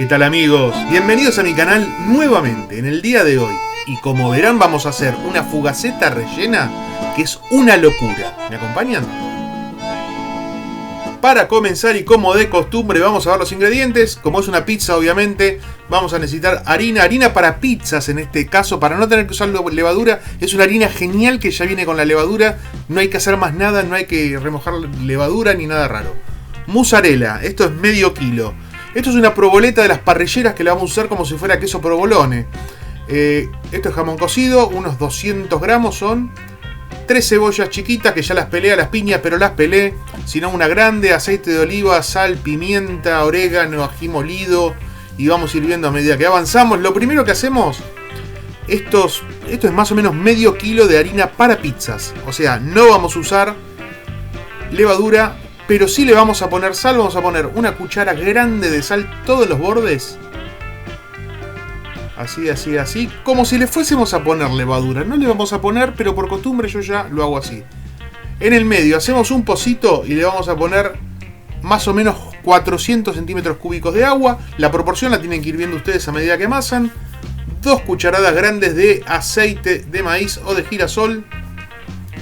¿Qué tal, amigos? Bienvenidos a mi canal nuevamente en el día de hoy. Y como verán, vamos a hacer una fugaceta rellena que es una locura. ¿Me acompañan? Para comenzar, y como de costumbre, vamos a ver los ingredientes. Como es una pizza, obviamente, vamos a necesitar harina para pizzas en este caso, para no tener que usar levadura. Es una harina genial que ya viene con la levadura. No hay que hacer más nada, no hay que remojar levadura ni nada raro. Mozzarella, esto es medio kilo. Esto es una provoleta de las parrilleras que la vamos a usar como si fuera queso provolone. Esto es jamón cocido, unos 200 gramos son. 3 cebollas chiquitas que ya las pelé a las piñas, pero las pelé. Si no, una grande, aceite de oliva, sal, pimienta, orégano, ají molido. Y vamos a ir viendo a medida que avanzamos. Lo primero que hacemos, esto es más o menos medio kilo de harina para pizzas. O sea, no vamos a usar levadura, pero sí le vamos a poner sal. Vamos a poner una cuchara grande de sal todos los bordes. Así, como si le fuésemos a poner levadura. No le vamos a poner, pero por costumbre yo ya lo hago así. En el medio hacemos un pocito y le vamos a poner más o menos 400 centímetros cúbicos de agua. La proporción la tienen que ir viendo ustedes a medida que amasan. 2 cucharadas grandes de aceite de maíz o de girasol.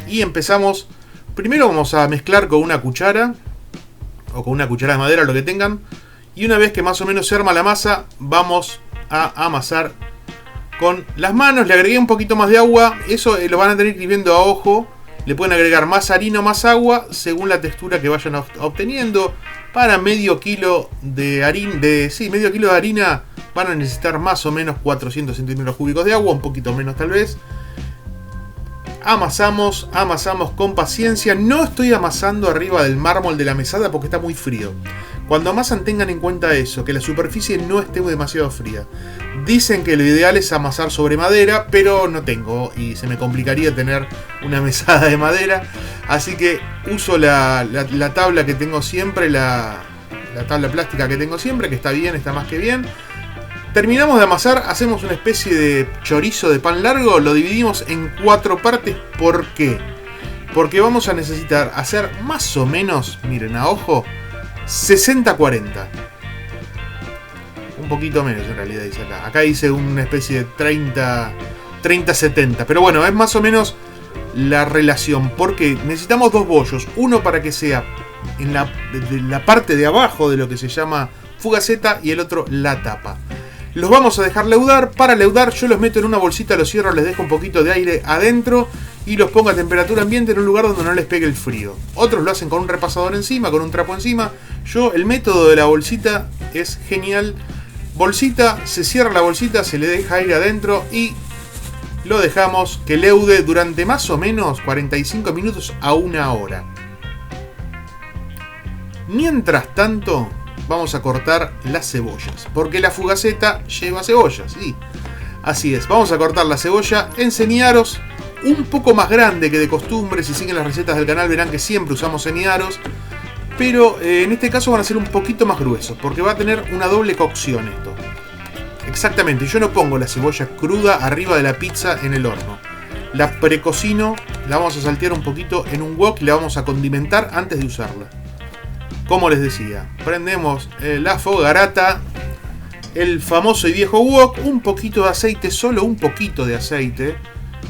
Y empezamos. Primero vamos a mezclar con una cuchara o con una cuchara de madera, lo que tengan. Y una vez que más o menos se arma la masa, vamos a amasar con las manos. Le agregué un poquito más de agua. Eso lo van a tener que ir viendo a ojo. Le pueden agregar más harina o más agua según la textura que vayan obteniendo. Para medio kilo de harina van a necesitar más o menos 400 centímetros cúbicos de agua, un poquito menos tal vez. Amasamos con paciencia. No estoy amasando arriba del mármol de la mesada porque está muy frío. Cuando amasan, tengan en cuenta eso, que la superficie no esté demasiado fría. Dicen que lo ideal es amasar sobre madera, pero no tengo y se me complicaría tener una mesada de madera. Así que uso la tabla que tengo siempre, la tabla plástica que tengo siempre, que está bien, está más que bien. Terminamos de amasar, hacemos una especie de chorizo de pan largo, lo dividimos en 4 partes. ¿Por qué? Porque vamos a necesitar hacer más o menos, miren a ojo, 60-40. Un poquito menos en realidad dice acá. Acá dice una especie de 30-70. Pero bueno, es más o menos la relación. Porque necesitamos 2 bollos. Uno para que sea en la parte de abajo de lo que se llama fugaceta y el otro la tapa. Los vamos a dejar leudar. Para leudar yo los meto en una bolsita, los cierro, les dejo un poquito de aire adentro y los pongo a temperatura ambiente en un lugar donde no les pegue el frío. Otros lo hacen con un repasador encima, con un trapo encima. El método de la bolsita es genial. Bolsita, se cierra la bolsita, se le deja aire adentro y lo dejamos que leude durante más o menos 45 minutos a 1 hora. Mientras tanto, vamos a cortar las cebollas, porque la fugaceta lleva cebollas, sí. Así es, vamos a cortar la cebolla en ceniaros un poco más grande que de costumbre. Si siguen las recetas del canal verán que siempre usamos ceniaros, pero en este caso van a ser un poquito más gruesos, porque va a tener una doble cocción esto. Exactamente, yo no pongo la cebolla cruda arriba de la pizza en el horno. La precocino, la vamos a saltear un poquito en un wok y la vamos a condimentar antes de usarla. Como les decía, prendemos la fogarata, el famoso y viejo wok, un poquito de aceite, solo un poquito de aceite,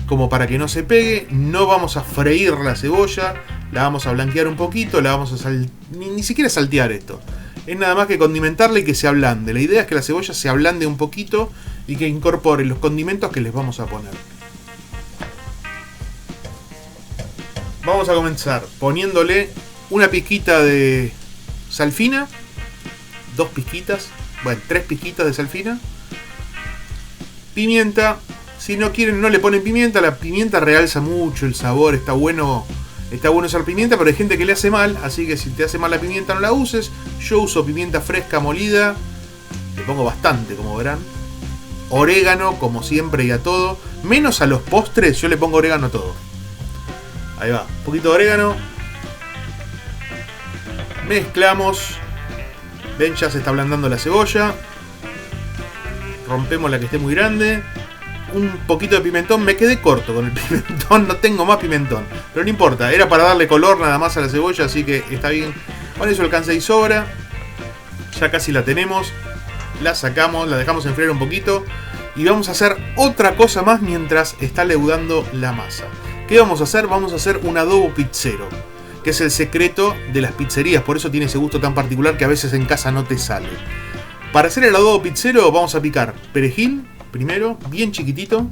como para que no se pegue. No vamos a freír la cebolla, la vamos a blanquear un poquito, la vamos a ni siquiera saltear esto. Es nada más que condimentarla y que se ablande. La idea es que la cebolla se ablande un poquito y que incorpore los condimentos que les vamos a poner. Vamos a comenzar poniéndole una pizquita de sal fina, 2 pizquitas, bueno, 3 pizquitas de sal fina, pimienta. Si no quieren, no le ponen pimienta. La pimienta realza mucho el sabor, está bueno usar pimienta, pero hay gente que le hace mal, así que si te hace mal la pimienta no la uses. Yo uso pimienta fresca molida, le pongo bastante, como verán. Orégano, como siempre y a todo, menos a los postres, yo le pongo orégano a todo. Ahí va, un poquito de orégano. Mezclamos. Ven, ya se está ablandando la cebolla. Rompemos la que esté muy grande. Un poquito de pimentón. Me quedé corto con el pimentón. No tengo más pimentón, pero no importa. Era para darle color nada más a la cebolla, así que está bien. Con eso alcanza y sobra. Ya casi la tenemos. la sacamos, la dejamos enfriar un poquito y vamos a hacer otra cosa más mientras está leudando la masa. ¿Qué vamos a hacer? Vamos a hacer un adobo pizzero, que es el secreto de las pizzerías, por eso tiene ese gusto tan particular que a veces en casa no te sale. Para hacer el adobo pizzero vamos a picar perejil primero, bien chiquitito,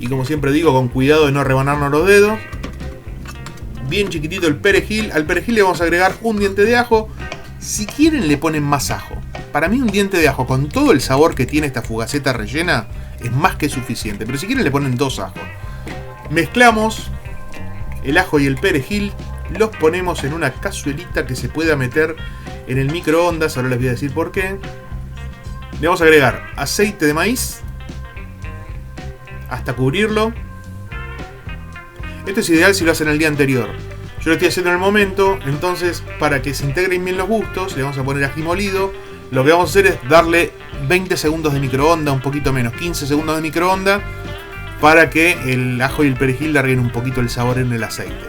y como siempre digo, con cuidado de no rebanarnos los dedos. Bien chiquitito el perejil. Al perejil le vamos a agregar un diente de ajo. Si quieren le ponen más ajo. Para mí un diente de ajo con todo el sabor que tiene esta fugaceta rellena es más que suficiente, pero si quieren le ponen 2 ajos. Mezclamos el ajo y el perejil, los ponemos en una cazuelita que se pueda meter en el microondas. Ahora les voy a decir por qué. Le vamos a agregar aceite de maíz hasta cubrirlo. Esto es ideal si lo hacen el día anterior. Yo lo estoy haciendo en el momento, entonces para que se integren bien los gustos, le vamos a poner ají molido. Lo que vamos a hacer es darle 20 segundos de microondas, un poquito menos, 15 segundos de microondas, para que el ajo y el perejil larguen un poquito el sabor en el aceite.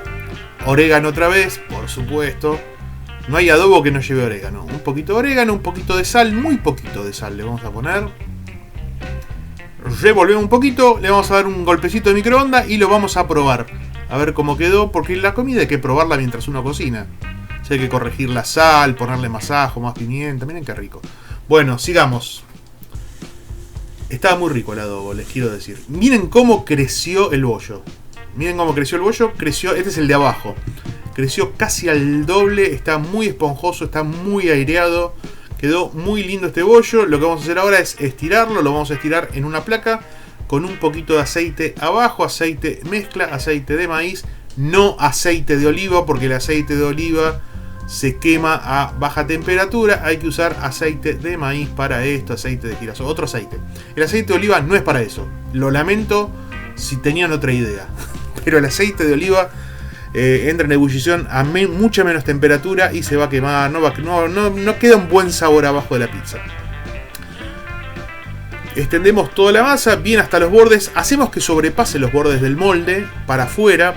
Orégano otra vez, por supuesto. No hay adobo que no lleve orégano. Un poquito de orégano, un poquito de sal, muy poquito de sal le vamos a poner. Revolvemos un poquito, le vamos a dar un golpecito de microondas y lo vamos a probar. A ver cómo quedó, porque la comida hay que probarla mientras uno cocina. O sea, hay que corregir la sal, ponerle más ajo, más pimienta. Miren qué rico. Bueno, sigamos. Estaba muy rico el adobo, les quiero decir. Miren cómo creció el bollo. Miren cómo creció el bollo. Creció, este es el de abajo. Creció casi al doble, está muy esponjoso, está muy aireado. Quedó muy lindo este bollo. Lo que vamos a hacer ahora es estirarlo. Lo vamos a estirar en una placa con un poquito de aceite abajo. Aceite mezcla, aceite de maíz. No aceite de oliva, porque el aceite de oliva se quema a baja temperatura. Hay que usar aceite de maíz para esto. Aceite de girasol, otro aceite. El aceite de oliva no es para eso. Lo lamento si tenían otra idea. Pero el aceite de oliva entra en ebullición a mucha menos temperatura y se va a quemar, no queda un buen sabor abajo de la pizza. Extendemos toda la masa bien hasta los bordes, hacemos que sobrepase los bordes del molde para afuera,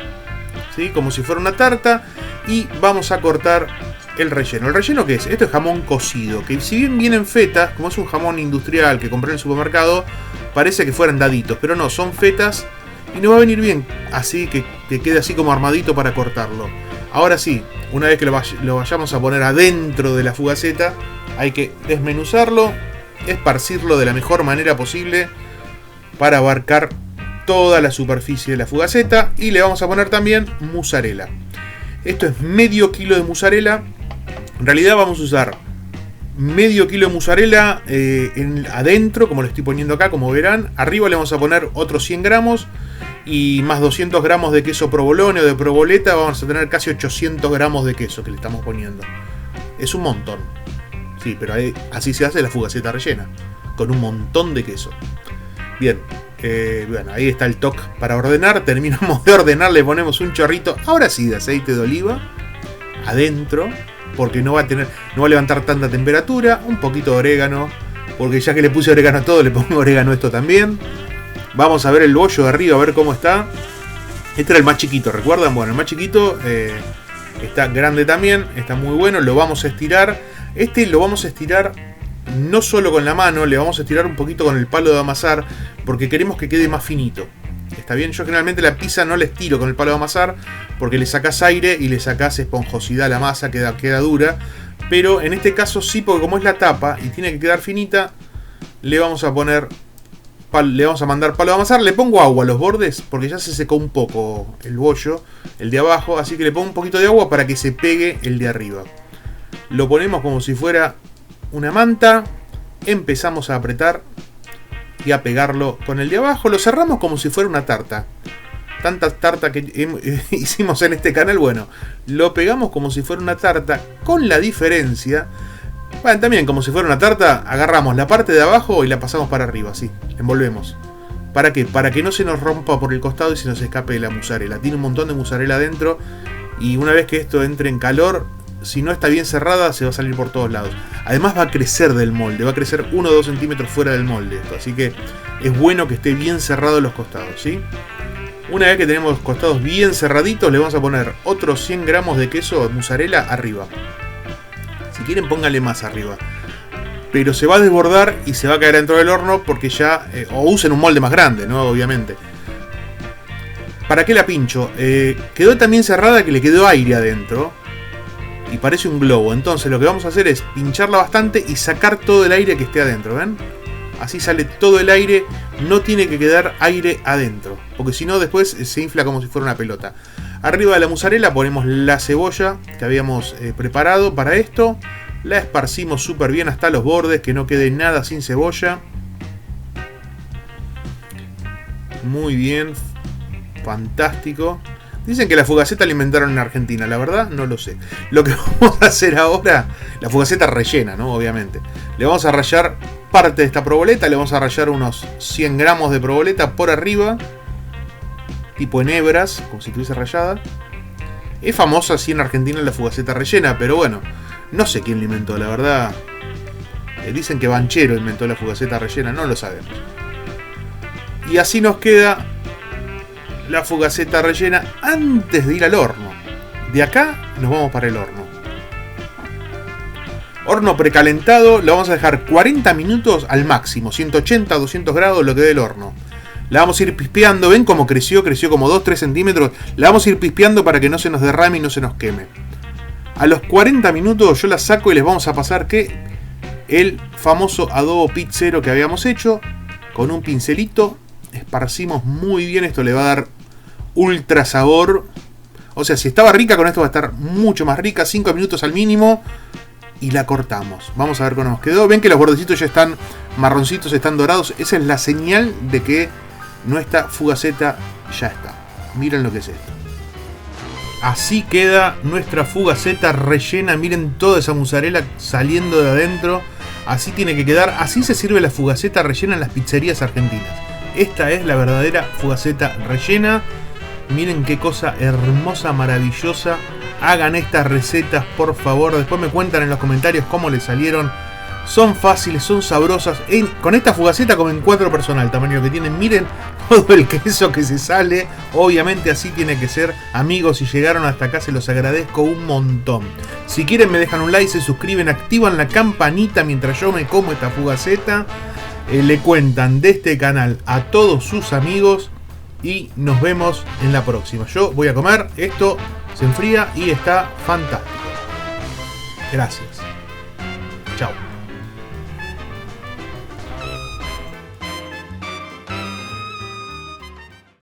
¿sí? Como si fuera una tarta, y vamos a cortar el relleno. ¿El relleno qué es? Esto es jamón cocido, que si bien vienen fetas, como es un jamón industrial que compré en el supermercado, parece que fueran daditos, pero no, son fetas. Y nos va a venir bien, así que quede así como armadito para cortarlo. Ahora sí, una vez que lo vayamos a poner adentro de la fugaceta, hay que desmenuzarlo, esparcirlo de la mejor manera posible para abarcar toda la superficie de la fugaceta. Y le vamos a poner también mozzarella. Esto es medio kilo de mozzarella. En realidad vamos a usar medio kilo de mozzarella adentro, como lo estoy poniendo acá, como verán. Arriba le vamos a poner otros 100 gramos. Y más 200 gramos de queso provolone o de provoleta, vamos a tener casi 800 gramos de queso que le estamos poniendo. Es un montón. Sí, pero así se hace la fugaceta rellena, con un montón de queso. Bien, bueno, ahí está el toque para ordenar. Terminamos de ordenar, le ponemos un chorrito, ahora sí, de aceite de oliva adentro, porque no va a levantar tanta temperatura. Un poquito de orégano, porque ya que le puse orégano a todo, le pongo orégano a esto también. Vamos a ver el bollo de arriba, a ver cómo está. Este era el más chiquito, ¿recuerdan? Bueno, el más chiquito está grande también, está muy bueno. Lo vamos a estirar. Este lo vamos a estirar no solo con la mano, le vamos a estirar un poquito con el palo de amasar, porque queremos que quede más finito. ¿Está bien? Yo generalmente la pizza no la estiro con el palo de amasar, porque le sacás aire y le sacás esponjosidad a la masa, queda dura. Pero en este caso sí, porque como es la tapa y tiene que quedar finita, le vamos a mandar palo de amasar. Le pongo agua a los bordes porque ya se secó un poco el bollo, el de abajo, así que le pongo un poquito de agua para que se pegue el de arriba. Lo ponemos como si fuera una manta, empezamos a apretar y a pegarlo con el de abajo. Lo cerramos como si fuera una tarta. Tanta tarta que hicimos en este canal, bueno, lo pegamos como si fuera una tarta, con la diferencia. Bueno, también como si fuera una tarta, agarramos la parte de abajo y la pasamos para arriba, así, envolvemos. ¿Para qué? Para que no se nos rompa por el costado y se nos escape la mozzarella. Tiene un montón de mozzarella adentro y una vez que esto entre en calor, si no está bien cerrada, se va a salir por todos lados. Además va a crecer del molde, va a crecer 1 o 2 centímetros fuera del molde esto, así que es bueno que esté bien cerrado los costados, ¿sí? Una vez que tenemos los costados bien cerraditos, le vamos a poner otros 100 gramos de queso mozzarella arriba. Si quieren, pónganle más arriba. pero se va a desbordar y se va a caer dentro del horno porque ya... o usen un molde más grande, ¿no? Obviamente. ¿Para qué la pincho? Quedó también cerrada que le quedó aire adentro. Y parece un globo. Entonces lo que vamos a hacer es pincharla bastante y sacar todo el aire que esté adentro, ¿ven? Así sale todo el aire. No tiene que quedar aire adentro, porque si no después se infla como si fuera una pelota. Arriba de la mozzarella ponemos la cebolla que habíamos preparado para esto. La esparcimos súper bien hasta los bordes, que no quede nada sin cebolla. Muy bien. Fantástico. Dicen que la fugaceta la inventaron en Argentina. La verdad, no lo sé. Lo que vamos a hacer ahora, la fugaceta rellena, ¿no? Obviamente. Le vamos a rallar parte de esta proboleta. Le vamos a rallar unos 100 gramos de proboleta por arriba. Tipo en hebras, como si estuviese rallada. Es famosa así en Argentina la fugaceta rellena, pero bueno, no sé quién la inventó, la verdad. Dicen que Banchero inventó la fugaceta rellena, no lo sabemos. Y así nos queda la fugaceta rellena antes de ir al horno. De acá nos vamos para el horno. Horno precalentado, lo vamos a dejar 40 minutos al máximo, 180 a 200 grados lo que dé el horno. La vamos a ir pispeando, ven cómo creció como 2-3 centímetros. La vamos a ir pispeando para que no se nos derrame y no se nos queme. A los 40 minutos yo la saco y les vamos a pasar que el famoso adobo pizzero que habíamos hecho. Con un pincelito esparcimos muy bien, esto le va a dar ultra sabor. O sea, si estaba rica, con esto va a estar mucho más rica. 5 minutos al mínimo y la cortamos. Vamos a ver cómo nos quedó. Ven que los bordecitos ya están marroncitos, están dorados. Esa es la señal de que nuestra fugaceta ya está. Miren lo que es esto. Así queda nuestra fugaceta rellena. Miren toda esa mozzarella saliendo de adentro. Así tiene que quedar. Así se sirve la fugaceta rellena en las pizzerías argentinas. Esta es la verdadera fugaceta rellena. Miren qué cosa hermosa, maravillosa. Hagan estas recetas, por favor. Después me cuentan en los comentarios cómo les salieron. Son fáciles, son sabrosas. Con esta fugaceta comen 4 personas el tamaño que tienen. Miren todo el queso que se sale. Obviamente así tiene que ser. Amigos, si llegaron hasta acá se los agradezco un montón. Si quieren me dejan un like, se suscriben, activan la campanita mientras yo me como esta fugaceta. Le cuentan de este canal a todos sus amigos. Y nos vemos en la próxima. Yo voy a comer. Esto se enfría y está fantástico. Gracias.